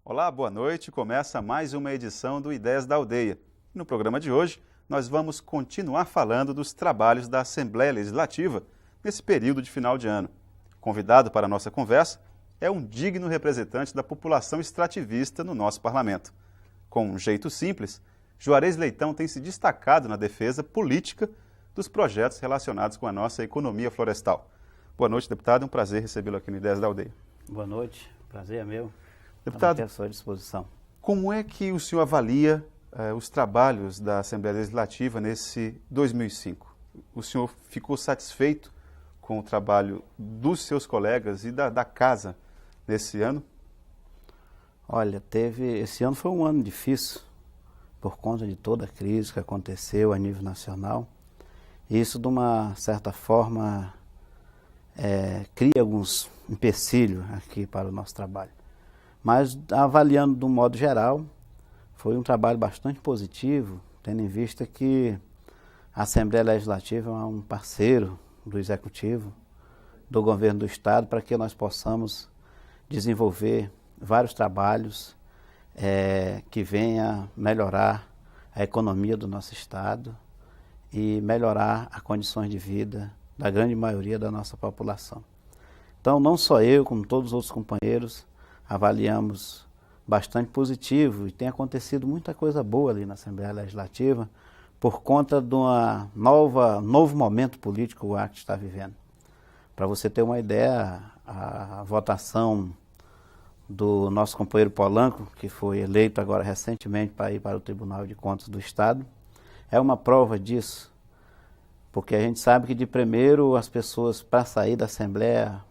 Olá, boa noite. Começa mais uma edição do Ideias da Aldeia. No programa de hoje, nós vamos continuar falando dos trabalhos da Assembleia Legislativa nesse período de final de ano. Convidado para a nossa conversa é um digno representante da população extrativista no nosso parlamento. Com um jeito simples, Juarez Leitão tem se destacado na defesa política dos projetos relacionados com a nossa economia florestal. Boa noite, deputado. É um prazer recebê-lo aqui no Ideias da Aldeia. Boa noite. Prazer é meu. Deputado, à sua disposição. Como é que o senhor avalia os trabalhos da Assembleia Legislativa nesse 2005? O senhor ficou satisfeito com o trabalho dos seus colegas e da casa nesse ano? Olha, esse ano foi um ano difícil por conta de toda a crise que aconteceu a nível nacional. Isso, de uma certa forma, cria alguns empecilhos aqui para o nosso trabalho. Mas, avaliando de um modo geral, foi um trabalho bastante positivo, tendo em vista que a Assembleia Legislativa é um parceiro do Executivo, do Governo do Estado, para que nós possamos desenvolver vários trabalhos que venham melhorar a economia do nosso Estado e melhorar as condições de vida da grande maioria da nossa população. Então, não só eu, como todos os outros companheiros, avaliamos bastante positivo e tem acontecido muita coisa boa ali na Assembleia Legislativa por conta de novo momento político que o Acre está vivendo. Para você ter uma ideia, a votação do nosso companheiro Polanco, que foi eleito agora recentemente para ir para o Tribunal de Contas do Estado, é uma prova disso, porque a gente sabe que de primeiro as pessoas, para sair da Assembleia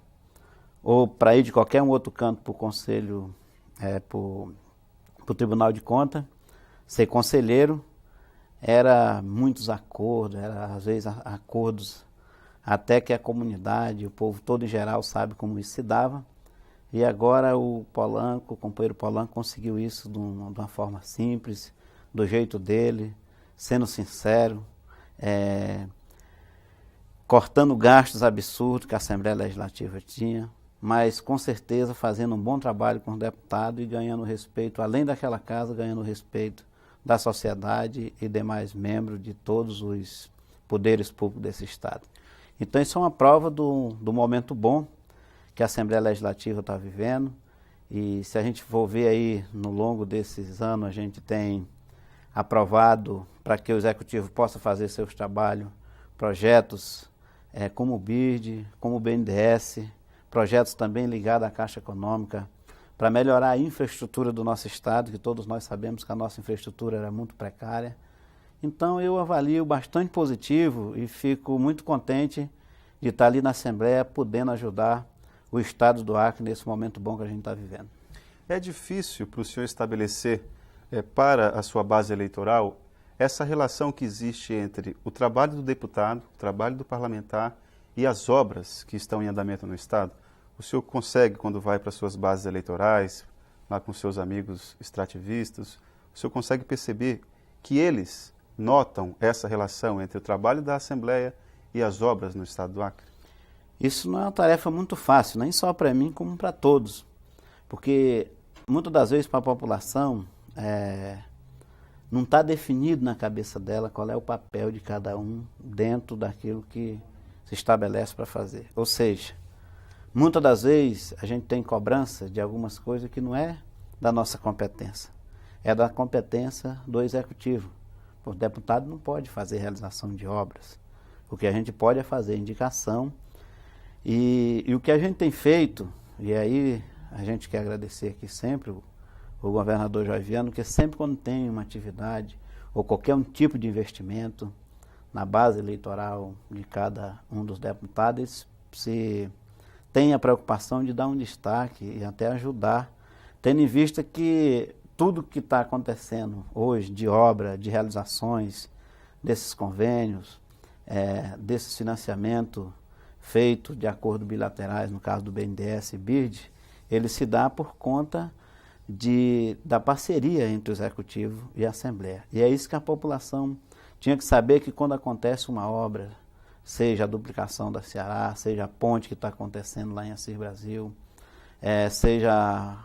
ou para ir de qualquer um outro canto para o Conselho, para o Tribunal de Contas, ser conselheiro, era muitos acordos, era às vezes acordos até que a comunidade, o povo todo em geral sabe como isso se dava. E agora o companheiro Polanco conseguiu isso de uma forma simples, do jeito dele, sendo sincero, cortando gastos absurdos que a Assembleia Legislativa tinha, mas com certeza fazendo um bom trabalho com o deputado e ganhando respeito, além daquela casa, ganhando respeito da sociedade e demais membros de todos os poderes públicos desse Estado. Então isso é uma prova do momento bom que a Assembleia Legislativa está vivendo, e se a gente for ver aí no longo desses anos, a gente tem aprovado para que o Executivo possa fazer seus trabalhos, projetos como o BIRD, como o BNDES, projetos também ligados à Caixa Econômica, para melhorar a infraestrutura do nosso Estado, que todos nós sabemos que a nossa infraestrutura era muito precária. Então eu avalio bastante positivo e fico muito contente de estar ali na Assembleia, podendo ajudar o Estado do Acre nesse momento bom que a gente está vivendo. É difícil para o senhor estabelecer para a sua base eleitoral essa relação que existe entre o trabalho do deputado, o trabalho do parlamentar e as obras que estão em andamento no Estado? O senhor consegue, quando vai para suas bases eleitorais, lá com seus amigos extrativistas, o senhor consegue perceber que eles notam essa relação entre o trabalho da Assembleia e as obras no Estado do Acre? Isso não é uma tarefa muito fácil, nem só para mim, como para todos. Porque, muitas das vezes, para a população, não está definido na cabeça dela qual é o papel de cada um dentro daquilo que se estabelece para fazer. Ou seja, muitas das vezes a gente tem cobrança de algumas coisas que não é da nossa competência, é da competência do Executivo. O deputado não pode fazer realização de obras. O que a gente pode é fazer indicação. E o que a gente tem feito, e aí a gente quer agradecer aqui sempre o governador Joaviano, que sempre quando tem uma atividade ou qualquer um tipo de investimento na base eleitoral de cada um dos deputados, se tem a preocupação de dar um destaque e até ajudar, tendo em vista que tudo que está acontecendo hoje de obra, de realizações, desses convênios, desses financiamentos feitos de acordos bilaterais, no caso do BNDES e BIRD, ele se dá por conta da parceria entre o Executivo e a Assembleia. E é isso que a população tinha que saber, que quando acontece uma obra, seja a duplicação da Ceará, seja a ponte que está acontecendo lá em Assis Brasil, seja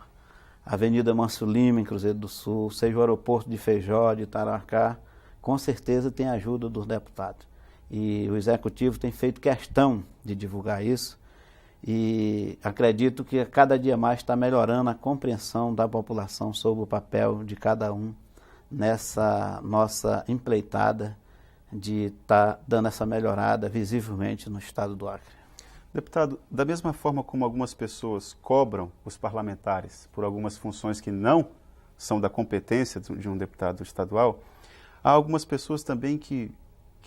Avenida Manso Lima, em Cruzeiro do Sul, seja o aeroporto de Feijó, de Tararacá, com certeza tem a ajuda dos deputados. E o Executivo tem feito questão de divulgar isso e acredito que a cada dia mais está melhorando a compreensão da população sobre o papel de cada um nessa nossa empreitada de estar dando essa melhorada visivelmente no estado do Acre. Deputado, da mesma forma como algumas pessoas cobram os parlamentares por algumas funções que não são da competência de um deputado estadual, há algumas pessoas também que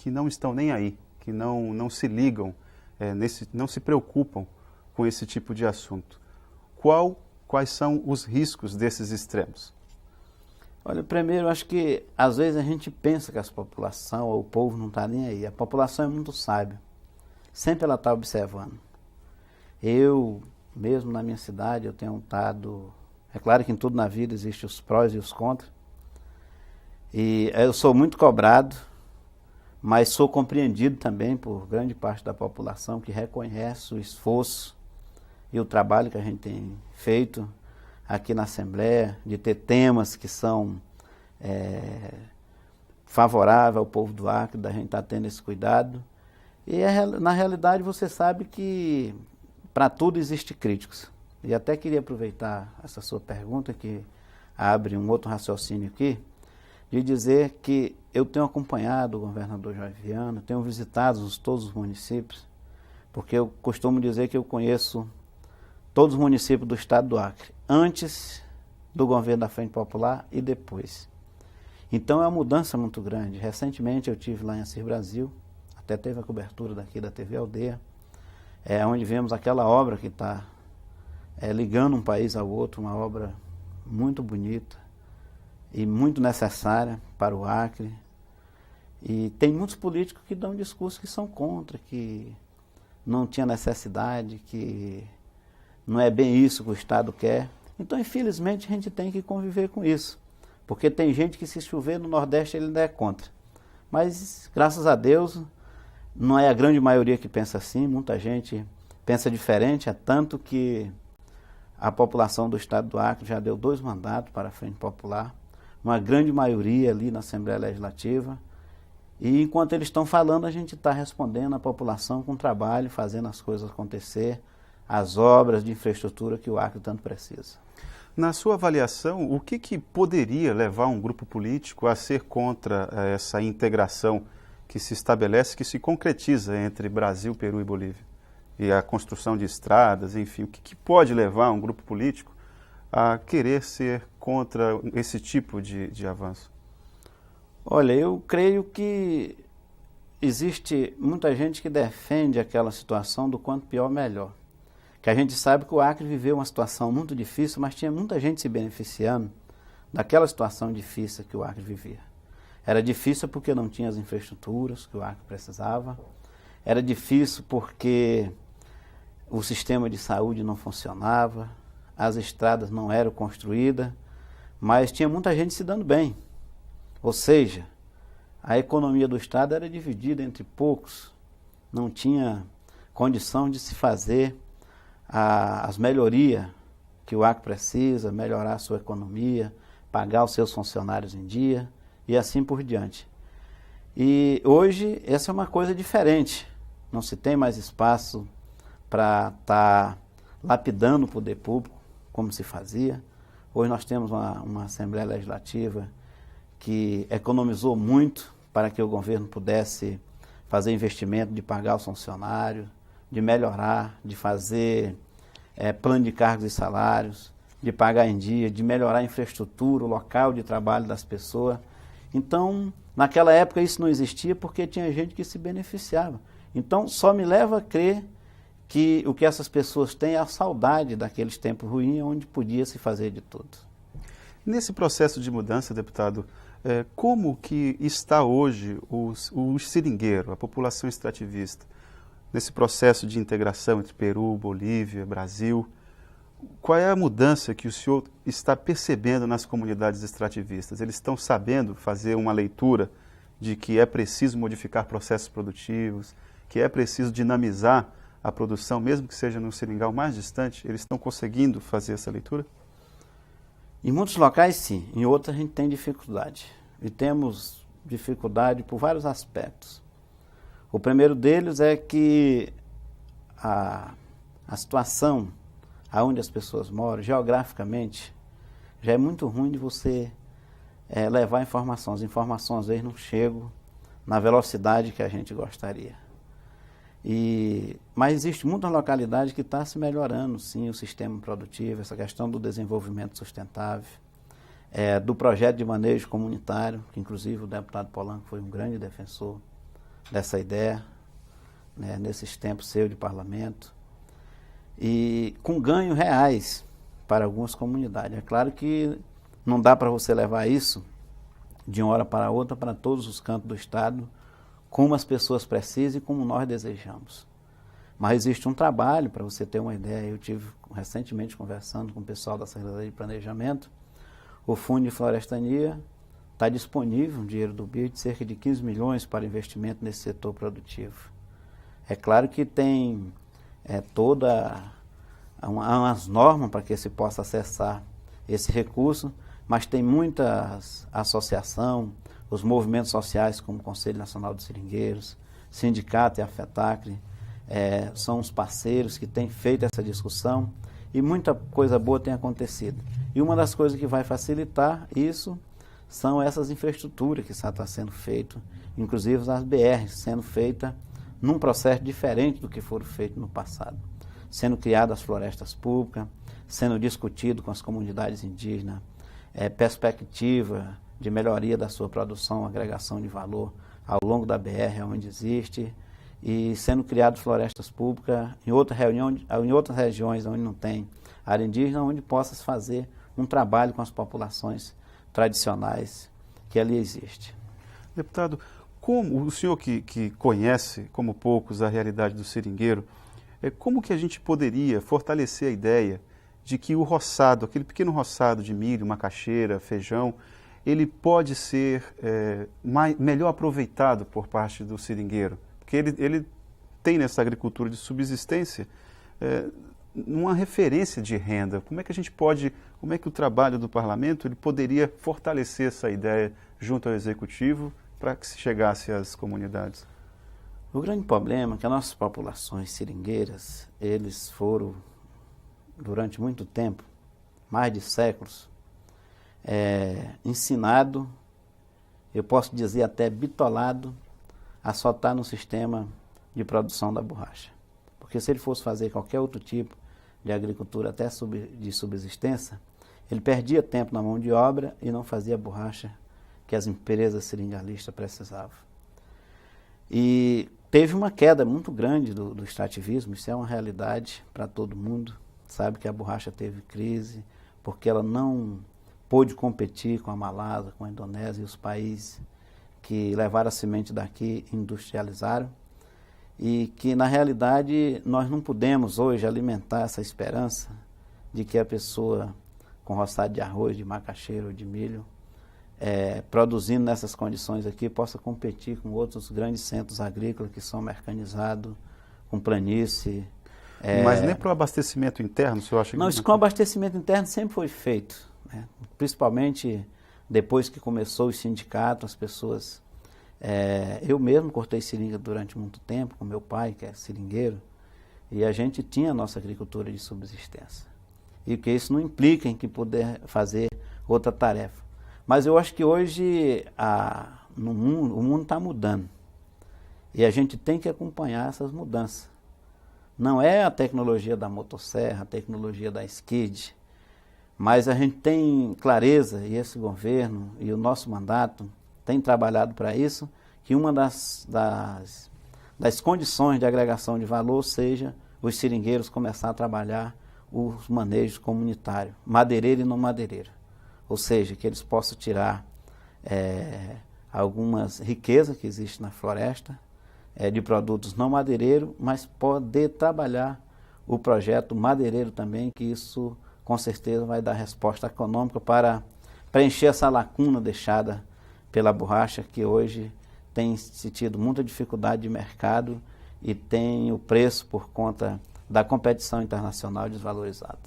não estão nem aí, que não se ligam, não se preocupam com esse tipo de assunto. Quais são os riscos desses extremos? Olha, primeiro, acho que às vezes a gente pensa que a população ou o povo não está nem aí. A população é muito sábia. Sempre ela está observando. Eu, mesmo na minha cidade, eu tenho estado... É claro que em tudo na vida existem os prós e os contras. E eu sou muito cobrado, mas sou compreendido também por grande parte da população que reconhece o esforço e o trabalho que a gente tem feito aqui na Assembleia, de ter temas que são favoráveis ao povo do Acre, da gente estar tendo esse cuidado. E na realidade você sabe que para tudo existe críticos. E até queria aproveitar essa sua pergunta, que abre um outro raciocínio aqui, de dizer que eu tenho acompanhado o governador Jorge Viana, tenho visitado todos os municípios, porque eu costumo dizer que eu conheço todos os municípios do estado do Acre, antes do governo da Frente Popular e depois. Então é uma mudança muito grande. Recentemente eu estive lá em Assis Brasil, até teve a cobertura daqui da TV Aldeia, onde vemos aquela obra que está ligando um país ao outro, uma obra muito bonita e muito necessária para o Acre. E tem muitos políticos que dão discursos que são contra, que não tinha necessidade, que não é bem isso que o Estado quer. Então, infelizmente, a gente tem que conviver com isso. Porque tem gente que, se chover no Nordeste, ele ainda é contra. Mas, graças a Deus, não é a grande maioria que pensa assim. Muita gente pensa diferente. É tanto que a população do estado do Acre já deu 2 mandatos para a Frente Popular. Uma grande maioria ali na Assembleia Legislativa. E enquanto eles estão falando, a gente está respondendo à população com trabalho, fazendo as coisas acontecer, as obras de infraestrutura que o Acre tanto precisa. Na sua avaliação, o que poderia levar um grupo político a ser contra essa integração que se estabelece, que se concretiza entre Brasil, Peru e Bolívia? E a construção de estradas, enfim, o que pode levar um grupo político a querer ser contra esse tipo de avanço? Olha, eu creio que existe muita gente que defende aquela situação do quanto pior, melhor. Que a gente sabe que o Acre viveu uma situação muito difícil, mas tinha muita gente se beneficiando daquela situação difícil que o Acre vivia. Era difícil porque não tinha as infraestruturas que o Acre precisava, era difícil porque o sistema de saúde não funcionava, as estradas não eram construídas, mas tinha muita gente se dando bem. Ou seja, a economia do Estado era dividida entre poucos, não tinha condição de se fazer as melhorias que o Acre precisa, melhorar a sua economia, pagar os seus funcionários em dia e assim por diante. E hoje essa é uma coisa diferente, não se tem mais espaço para estar lapidando o poder público como se fazia. Hoje nós temos uma Assembleia Legislativa que economizou muito para que o governo pudesse fazer investimento de pagar os funcionários, de melhorar, de fazer plano de cargos e salários, de pagar em dia, de melhorar a infraestrutura, o local de trabalho das pessoas. Então, naquela época isso não existia porque tinha gente que se beneficiava. Então, só me leva a crer que o que essas pessoas têm é a saudade daqueles tempos ruins onde podia se fazer de tudo. Nesse processo de mudança, deputado, como que está hoje o seringueiro, a população extrativista, nesse processo de integração entre Peru, Bolívia, Brasil? Qual é a mudança que o senhor está percebendo nas comunidades extrativistas? Eles estão sabendo fazer uma leitura de que é preciso modificar processos produtivos, que é preciso dinamizar a produção, mesmo que seja num seringal mais distante? Eles estão conseguindo fazer essa leitura? Em muitos locais, sim. Em outros, a gente tem dificuldade. E temos dificuldade por vários aspectos. O primeiro deles é que a situação aonde as pessoas moram, geograficamente, já é muito ruim de você levar informação. As informações, às vezes, não chegam na velocidade que a gente gostaria. Mas existe muita localidade que está se melhorando, sim, o sistema produtivo, essa questão do desenvolvimento sustentável, do projeto de manejo comunitário, que inclusive o deputado Polanco foi um grande defensor dessa ideia, né, nesses tempos seu de parlamento, e com ganhos reais para algumas comunidades. É claro que não dá para você levar isso de uma hora para outra para todos os cantos do Estado, como as pessoas precisam e como nós desejamos. Mas existe um trabalho, para você ter uma ideia, eu tive recentemente conversando com o pessoal da Secretaria de Planejamento, o Fundo de Florestania está disponível, um dinheiro do BID, de cerca de 15 milhões para investimento nesse setor produtivo. É claro que tem umas normas para que se possa acessar esse recurso, mas tem muitas associações, os movimentos sociais como o Conselho Nacional dos Seringueiros, Sindicato e a FETACRE, são os parceiros que têm feito essa discussão e muita coisa boa tem acontecido. E uma das coisas que vai facilitar isso são essas infraestruturas que está sendo feito, inclusive as BRs sendo feitas num processo diferente do que foram feitos no passado. Sendo criadas florestas públicas, sendo discutido com as comunidades indígenas, perspectiva de melhoria da sua produção, agregação de valor ao longo da BR, onde existe, e sendo criadas florestas públicas em outras regiões onde não tem área indígena, onde possa fazer um trabalho com as populações tradicionais que ali existem. Deputado, como o senhor que conhece, como poucos, a realidade do seringueiro, como que a gente poderia fortalecer a ideia de que o roçado, aquele pequeno roçado de milho, macaxeira, feijão, ele pode ser melhor aproveitado por parte do seringueiro? Porque ele tem nessa agricultura de subsistência uma referência de renda. Como é que o trabalho do parlamento ele poderia fortalecer essa ideia junto ao executivo para que se chegasse às comunidades? O grande problema é que as nossas populações seringueiras, eles foram, durante muito tempo, mais de séculos, ensinado, eu posso dizer até bitolado, a só estar no sistema de produção da borracha. Porque se ele fosse fazer qualquer outro tipo de agricultura, até de subsistência, ele perdia tempo na mão de obra e não fazia a borracha que as empresas seringalistas precisavam. E teve uma queda muito grande do extrativismo, isso é uma realidade para todo mundo. Sabe que a borracha teve crise, porque ela não pôde competir com a Malásia, com a Indonésia e os países que levaram a semente daqui e industrializaram. E que, na realidade, nós não podemos hoje alimentar essa esperança de que a pessoa com roçado de arroz, de macaxeira ou de milho, produzindo nessas condições aqui, possa competir com outros grandes centros agrícolas que são mecanizados, com planície. Mas nem para o abastecimento interno, o senhor acha que... Não, isso com o abastecimento interno sempre foi feito, né? Principalmente depois que começou o sindicato, as pessoas... eu mesmo cortei seringa durante muito tempo, com meu pai, que é seringueiro, e a gente tinha a nossa agricultura de subsistência. E que isso não implica em que poder fazer outra tarefa. Mas eu acho que hoje o mundo está mudando. E a gente tem que acompanhar essas mudanças. Não é a tecnologia da motosserra, a tecnologia da skid, mas a gente tem clareza, e esse governo e o nosso mandato tem trabalhado para isso, que uma das condições de agregação de valor seja os seringueiros começar a trabalhar os manejos comunitários, madeireiro e não madeireiro. Ou seja, que eles possam tirar algumas riquezas que existem na floresta, de produtos não madeireiros, mas poder trabalhar o projeto madeireiro também, que isso com certeza vai dar resposta econômica para preencher essa lacuna deixada pela borracha, que hoje tem tido muita dificuldade de mercado e tem o preço por conta da competição internacional desvalorizado.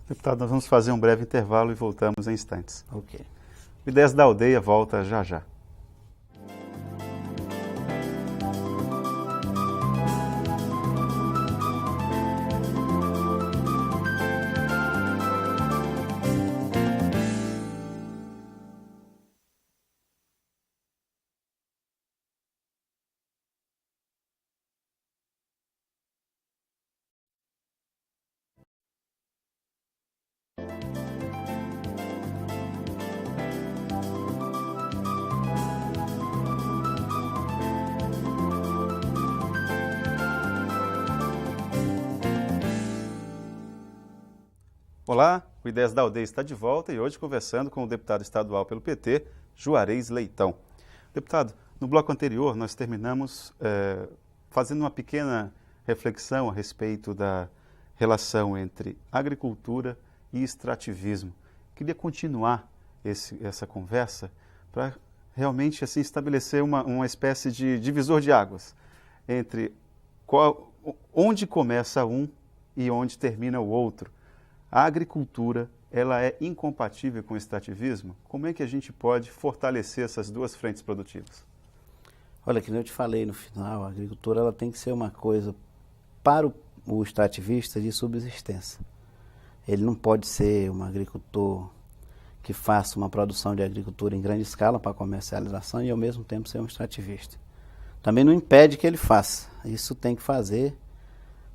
Deputado, nós vamos fazer um breve intervalo e voltamos em instantes. Ok. O Ideias da Aldeia volta já já. Olá, o Ideias da Aldeia está de volta e hoje conversando com o deputado estadual pelo PT, Juarez Leitão. Deputado, no bloco anterior nós terminamos fazendo uma pequena reflexão a respeito da relação entre agricultura e extrativismo. Queria continuar essa conversa para realmente assim, estabelecer uma espécie de divisor de águas entre onde começa um e onde termina o outro. A agricultura, ela é incompatível com o extrativismo? Como é que a gente pode fortalecer essas duas frentes produtivas? Olha, que nem eu te falei no final, a agricultura ela tem que ser uma coisa para o extrativista de subsistência. Ele não pode ser um agricultor que faça uma produção de agricultura em grande escala para comercialização e ao mesmo tempo ser um extrativista. Também não impede que ele faça, isso tem que fazer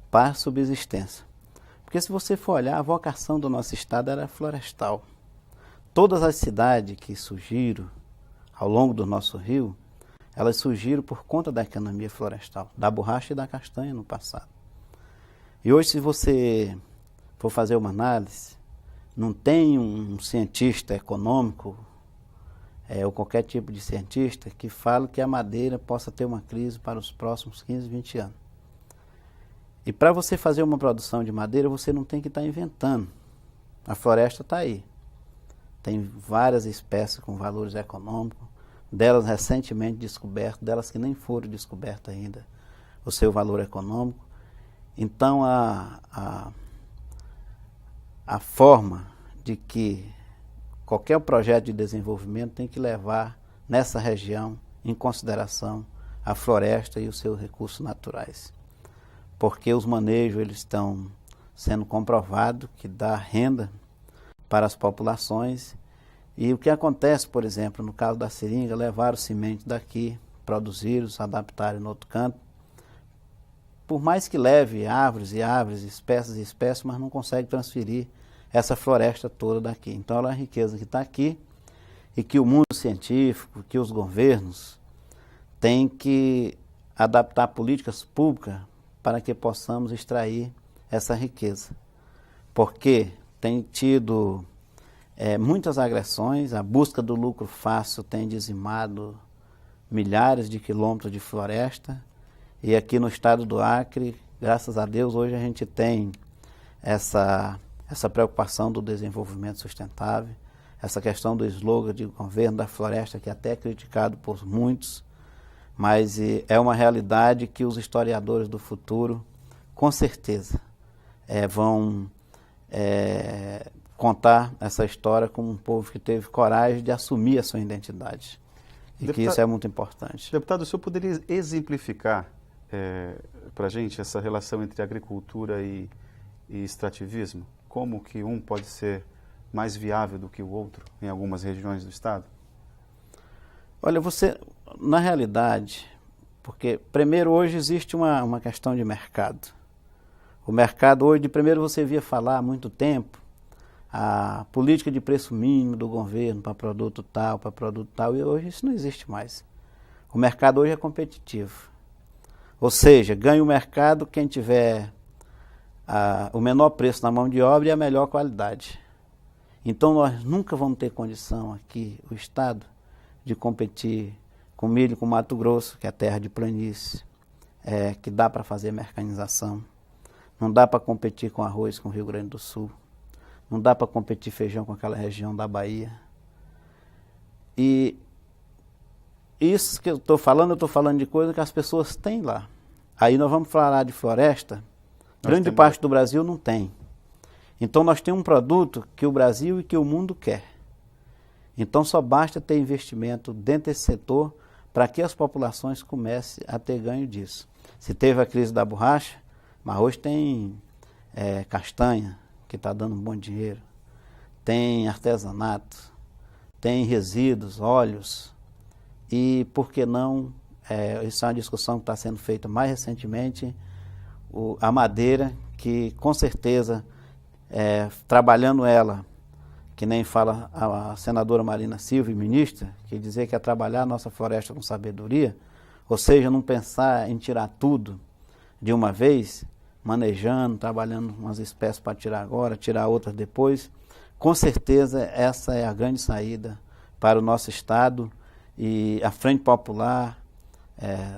para subsistência. Porque se você for olhar, a vocação do nosso estado era florestal. Todas as cidades que surgiram ao longo do nosso rio, elas surgiram por conta da economia florestal, da borracha e da castanha no passado. E hoje, se você for fazer uma análise, não tem um cientista econômico, ou qualquer tipo de cientista, que fale que a madeira possa ter uma crise para os próximos 15, 20 anos. E para você fazer uma produção de madeira, você não tem que estar inventando. A floresta está aí. Tem várias espécies com valores econômicos, delas recentemente descobertas, delas que nem foram descobertas ainda, o seu valor econômico. Então, a forma de que qualquer projeto de desenvolvimento tem que levar nessa região em consideração a floresta e os seus recursos naturais. Porque os manejos eles estão sendo comprovados que dá renda para as populações. E o que acontece, por exemplo, no caso da seringa, levaram semente daqui, produziram, se adaptaram no outro canto. Por mais que leve árvores e árvores, espécies e espécies, mas não consegue transferir essa floresta toda daqui. Então ela é uma riqueza que está aqui e que o mundo científico, que os governos têm que adaptar políticas públicas para que possamos extrair essa riqueza. Porque tem tido muitas agressões, a busca do lucro fácil tem dizimado milhares de quilômetros de floresta, e aqui no estado do Acre, graças a Deus, hoje a gente tem essa preocupação do desenvolvimento sustentável, essa questão do slogan de governo da floresta, que é até criticado por muitos, mas é uma realidade que os historiadores do futuro, com certeza, vão contar essa história como um povo que teve coragem de assumir a sua identidade. E que isso é muito importante. Deputado, o senhor poderia exemplificar para a gente essa relação entre agricultura e extrativismo? Como que um pode ser mais viável do que o outro em algumas regiões do estado? Olha, na realidade, porque primeiro hoje existe uma questão de mercado. O mercado hoje, primeiro você via falar há muito tempo, a política de preço mínimo do governo para produto tal, e hoje isso não existe mais. O mercado hoje é competitivo. Ou seja, ganha o mercado quem tiver o menor preço na mão de obra e a melhor qualidade. Então nós nunca vamos ter condição aqui, o estado, de competir com milho, com Mato Grosso, que é terra de planície, que dá para fazer mecanização. Não dá para competir com arroz com o Rio Grande do Sul. Não dá para competir feijão com aquela região da Bahia. E isso que eu estou falando de coisa que as pessoas têm lá. Aí nós vamos falar de floresta, grande parte do Brasil não tem. Então nós temos um produto que o Brasil e que o mundo quer. Então só basta ter investimento dentro desse setor para que as populações comecem a ter ganho disso. Se teve a crise da borracha, mas hoje tem castanha, que está dando um bom dinheiro, tem artesanato, tem resíduos, óleos, e por que não, isso é uma discussão que está sendo feita mais recentemente, a madeira, que com certeza, trabalhando ela, que nem fala a senadora Marina Silva, ministra, que dizer que é trabalhar a nossa floresta com sabedoria, ou seja, não pensar em tirar tudo de uma vez, manejando, trabalhando umas espécies para tirar agora, tirar outras depois. Com certeza essa é a grande saída para o nosso estado, e a Frente Popular,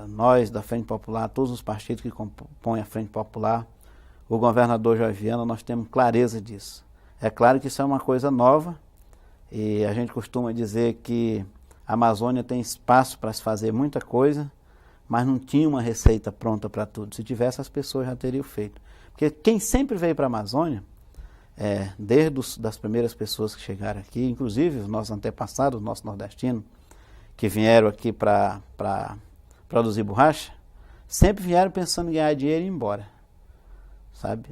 nós da Frente Popular, todos os partidos que compõem a Frente Popular, o governador Jorge Viana, nós temos clareza disso. É claro que isso é uma coisa nova, e a gente costuma dizer que a Amazônia tem espaço para se fazer muita coisa, mas não tinha uma receita pronta para tudo. Se tivesse, as pessoas já teriam feito. Porque quem sempre veio para a Amazônia, desde das primeiras pessoas que chegaram aqui, inclusive os nossos antepassados, os nossos nordestinos, que vieram aqui para produzir borracha, sempre vieram pensando em ganhar dinheiro e ir embora, sabe?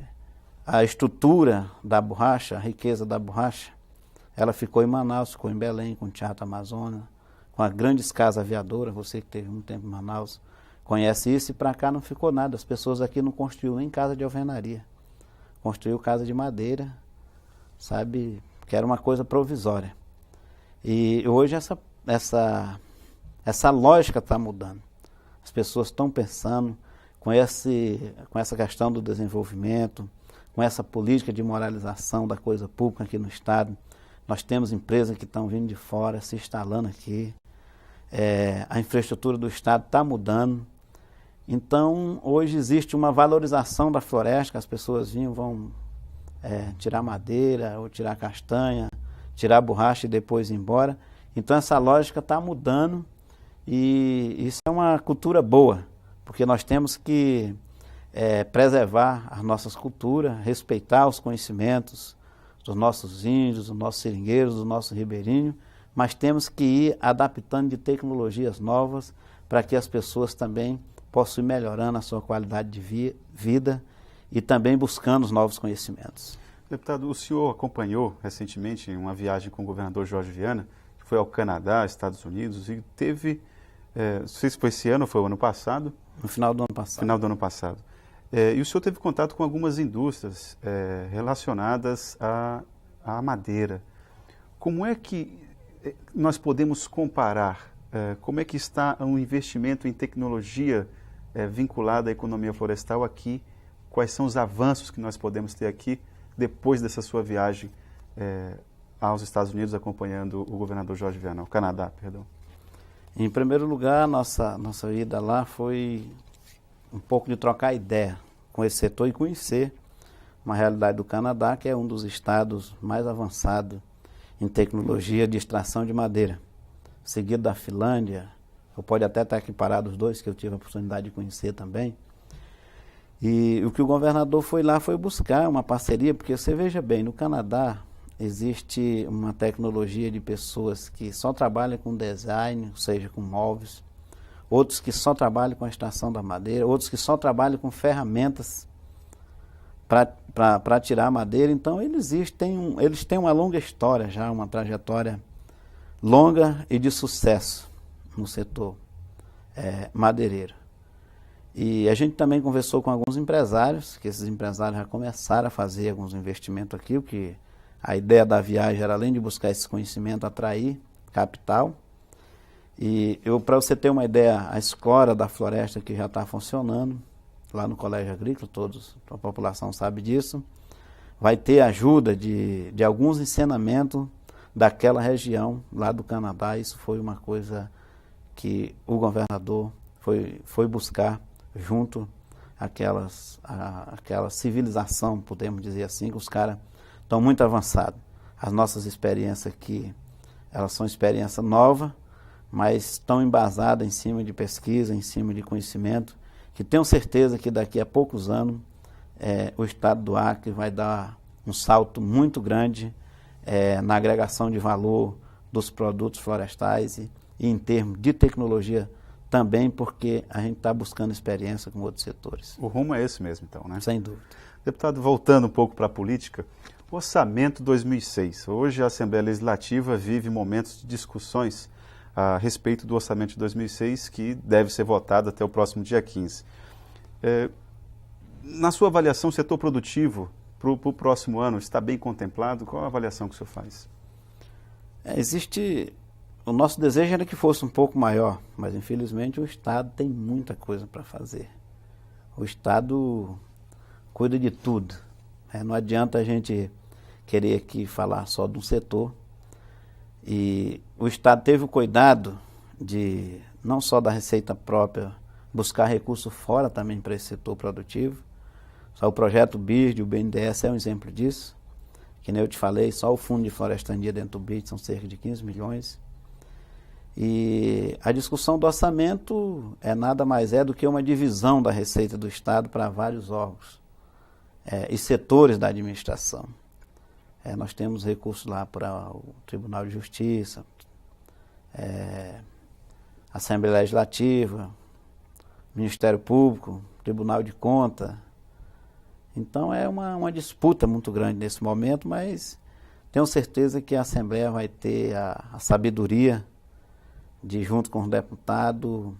A estrutura da borracha, a riqueza da borracha, ela ficou em Manaus, ficou em Belém, com o Teatro Amazonas, com a grande casa aviadora. Você que teve muito tempo em Manaus conhece isso, e para cá não ficou nada. As pessoas aqui não construíram nem casa de alvenaria, construiu casa de madeira, sabe, que era uma coisa provisória. E hoje essa lógica está mudando. As pessoas estão pensando com essa questão do desenvolvimento, com essa política de moralização da coisa pública aqui no estado. Nós temos empresas que estão vindo de fora, se instalando aqui. A infraestrutura do estado está mudando. Então, hoje existe uma valorização da floresta, que as pessoas vão tirar madeira, ou tirar castanha, tirar borracha e depois ir embora. Então, essa lógica está mudando, e isso é uma cultura boa, porque nós temos que preservar as nossas culturas, respeitar os conhecimentos dos nossos índios, dos nossos seringueiros, dos nossos ribeirinhos, mas temos que ir adaptando de tecnologias novas para que as pessoas também possam ir melhorando a sua qualidade de vida e também buscando os novos conhecimentos. Deputado, o senhor acompanhou recentemente uma viagem com o governador Jorge Viana, que foi ao Canadá, Estados Unidos, e teve, não sei se foi esse ano ou foi o ano passado? No final do ano passado. Final do ano passado. E o senhor teve contato com algumas indústrias relacionadas à madeira. Como é que nós podemos comparar? Como é que está um investimento em tecnologia vinculada à economia florestal aqui? Quais são os avanços que nós podemos ter aqui depois dessa sua viagem aos Estados Unidos, acompanhando o governador Jorge Viana, ao Canadá, perdão? Em primeiro lugar, nossa ida lá foi um pouco de trocar ideia com esse setor e conhecer uma realidade do Canadá, que é um dos estados mais avançados em tecnologia de extração de madeira, seguido da Finlândia, ou pode até estar equiparado os dois, que eu tive a oportunidade de conhecer também. E o que o governador foi lá foi buscar uma parceria, porque você veja bem, no Canadá existe uma tecnologia de pessoas que só trabalham com design, ou seja, com móveis, outros que só trabalham com a extração da madeira, outros que só trabalham com ferramentas para tirar a madeira. Então eles têm uma longa história já, uma trajetória longa e de sucesso no setor madeireiro. E a gente também conversou com alguns empresários, que esses empresários já começaram a fazer alguns investimentos aqui, o que a ideia da viagem era, além de buscar esse conhecimento, atrair capital. E para você ter uma ideia, a escola da floresta que já está funcionando, lá no Colégio Agrícola, a população sabe disso, vai ter ajuda de alguns ensinamentos daquela região lá do Canadá. Isso foi uma coisa que o governador foi buscar junto àquela civilização, podemos dizer assim, que os caras estão muito avançados. As nossas experiências aqui, elas são experiências novas, mas estão embasadas em cima de pesquisa, em cima de conhecimento, que tenho certeza que daqui a poucos anos o estado do Acre vai dar um salto muito grande na agregação de valor dos produtos florestais e em termos de tecnologia também, porque a gente está buscando experiência com outros setores. O rumo é esse mesmo, então, né? Sem dúvida. Deputado, voltando um pouco para a política, o Orçamento 2006. Hoje a Assembleia Legislativa vive momentos de discussões a respeito do Orçamento de 2006, que deve ser votado até o próximo dia 15. Na sua avaliação, o setor produtivo para o próximo ano está bem contemplado? Qual a avaliação que o senhor faz? O nosso desejo era que fosse um pouco maior, mas infelizmente o Estado tem muita coisa para fazer. O Estado cuida de tudo. Não adianta a gente querer aqui falar só de um setor. E o Estado teve o cuidado de, não só da receita própria, buscar recursos fora também para esse setor produtivo. Só o projeto BIRD, o BNDES é um exemplo disso. Que nem eu te falei, só o Fundo de Florestania dentro do BIRD são cerca de 15 milhões. E a discussão do orçamento nada mais do que uma divisão da receita do Estado para vários órgãos e setores da administração. Nós temos recursos lá para o Tribunal de Justiça, Assembleia Legislativa, Ministério Público, Tribunal de Contas. Então é uma disputa muito grande nesse momento, mas tenho certeza que a Assembleia vai ter a sabedoria de, junto com o deputado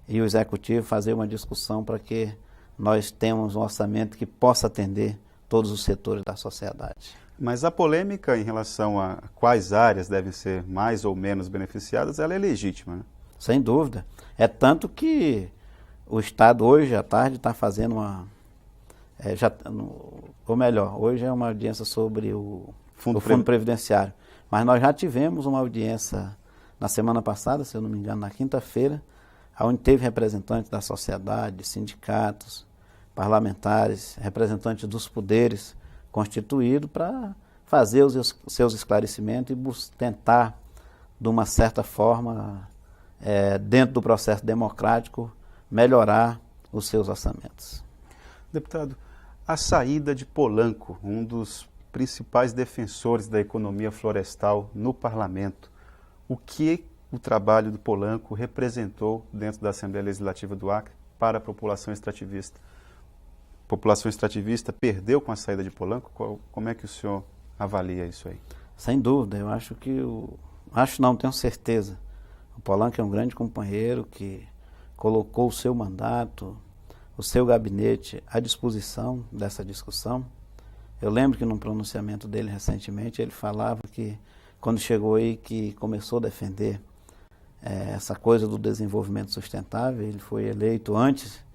e o Executivo, fazer uma discussão para que nós tenhamos um orçamento que possa atender todos os setores da sociedade. Mas a polêmica em relação a quais áreas devem ser mais ou menos beneficiadas, ela é legítima, né? Sem dúvida. É tanto que o Estado hoje à tarde está fazendo hoje é uma audiência sobre o Fundo Previdenciário. Mas nós já tivemos uma audiência na semana passada, se eu não me engano, na quinta-feira, onde teve representantes da sociedade, sindicatos, parlamentares, representantes dos poderes constituídos para fazer os seus esclarecimentos e tentar, de uma certa forma, dentro do processo democrático, melhorar os seus orçamentos. Deputado, a saída de Polanco, um dos principais defensores da economia florestal no parlamento, o que o trabalho do Polanco representou dentro da Assembleia Legislativa do Acre para a população extrativista? A população extrativista perdeu com a saída de Polanco? Como é que o senhor avalia isso aí? Sem dúvida, eu acho que tenho certeza. O Polanco é um grande companheiro que colocou o seu mandato, o seu gabinete à disposição dessa discussão. Eu lembro que num pronunciamento dele recentemente, ele falava que quando chegou aí, que começou a defender essa coisa do desenvolvimento sustentável, ele foi eleito antes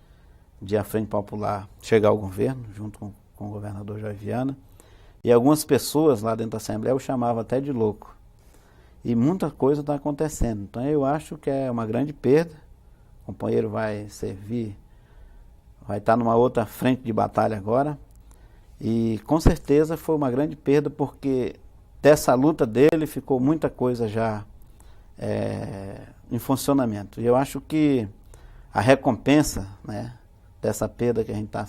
de a Frente Popular chegar ao governo, junto com o governador Joy Viana, e algumas pessoas lá dentro da Assembleia o chamavam até de louco. E muita coisa está acontecendo. Então eu acho que é uma grande perda. O companheiro vai estar numa outra frente de batalha agora, e com certeza foi uma grande perda, porque dessa luta dele ficou muita coisa já em funcionamento. E eu acho que a recompensa, né, dessa perda que a gente está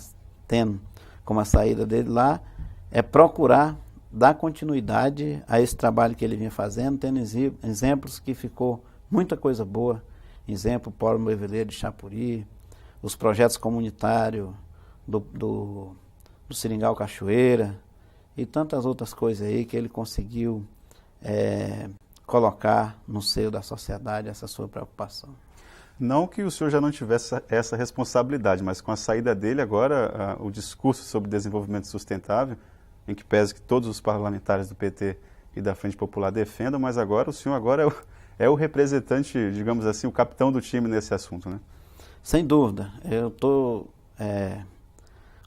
tendo com a saída dele lá é procurar dar continuidade a esse trabalho que ele vinha fazendo, tendo exemplos que ficou muita coisa boa. Exemplo, o Polo Moveleiro de Chapuri, os projetos comunitários do Seringal Cachoeira e tantas outras coisas aí que ele conseguiu colocar no seio da sociedade essa sua preocupação. Não que o senhor já não tivesse essa responsabilidade, mas com a saída dele agora, o discurso sobre desenvolvimento sustentável, em que pese que todos os parlamentares do PT e da Frente Popular defendam, mas agora o senhor é o representante, digamos assim, o capitão do time nesse assunto, né? Sem dúvida. Eu estou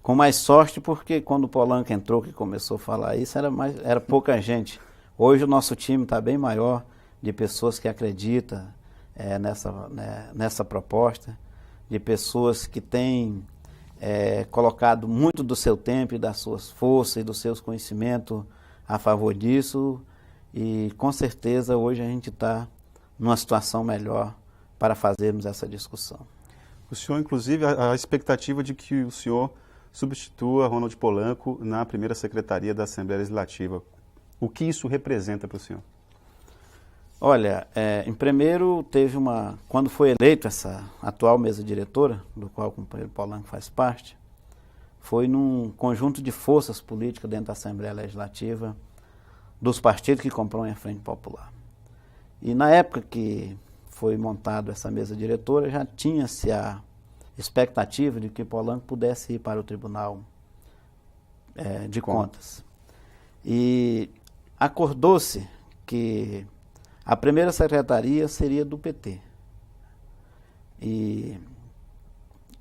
com mais sorte porque quando o Polanco entrou, que começou a falar isso, era pouca gente. Hoje o nosso time está bem maior, de pessoas que acreditam nessa proposta, de pessoas que têm colocado muito do seu tempo e das suas forças e dos seus conhecimentos a favor disso, e com certeza hoje a gente está numa situação melhor para fazermos essa discussão. O senhor, inclusive, a expectativa de que o senhor substitua Ronald Polanco na primeira secretaria da Assembleia Legislativa. O que isso representa para o senhor? Olha, em primeiro quando foi eleito essa atual mesa diretora, do qual o companheiro Polanco faz parte, foi num conjunto de forças políticas dentro da Assembleia Legislativa, dos partidos que compõem a Frente Popular. E na época que foi montada essa mesa diretora, já tinha-se a expectativa de que Polanco pudesse ir para o Tribunal de Contas. E acordou-se que a primeira secretaria seria do PT. E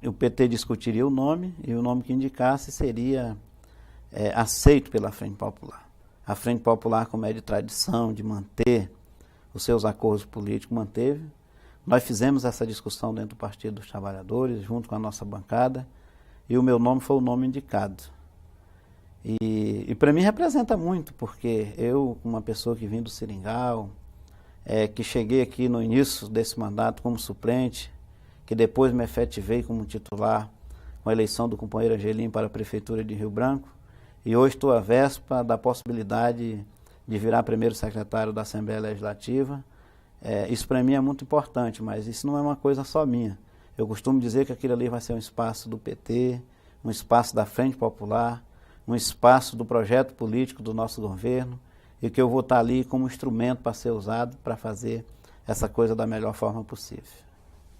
o PT discutiria o nome, e o nome que indicasse seria aceito pela Frente Popular. A Frente Popular, como é de tradição, de manter os seus acordos políticos, manteve. Nós fizemos essa discussão dentro do Partido dos Trabalhadores, junto com a nossa bancada, e o meu nome foi o nome indicado. E para mim representa muito, porque eu, uma pessoa que vim do Seringal, que cheguei aqui no início desse mandato como suplente, que depois me efetivei como titular com a eleição do companheiro Angelim para a Prefeitura de Rio Branco, e hoje estou à véspera da possibilidade de virar primeiro secretário da Assembleia Legislativa. Isso para mim é muito importante, mas isso não é uma coisa só minha. Eu costumo dizer que aquilo ali vai ser um espaço do PT, um espaço da Frente Popular, um espaço do projeto político do nosso governo, e que eu vou estar ali como instrumento para ser usado para fazer essa coisa da melhor forma possível.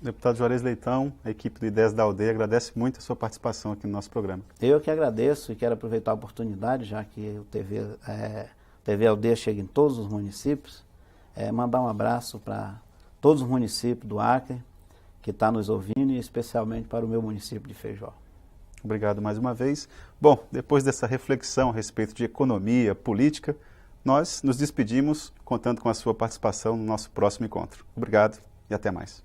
Deputado Juarez Leitão, a equipe do Ideias da Aldeia agradece muito a sua participação aqui no nosso programa. Eu que agradeço e quero aproveitar a oportunidade, já que o TV Aldeia chega em todos os municípios, mandar um abraço para todos os municípios do Acre que estão nos ouvindo, e especialmente para o meu município de Feijó. Obrigado mais uma vez. Bom, depois dessa reflexão a respeito de economia, política, nós nos despedimos contando com a sua participação no nosso próximo encontro. Obrigado e até mais.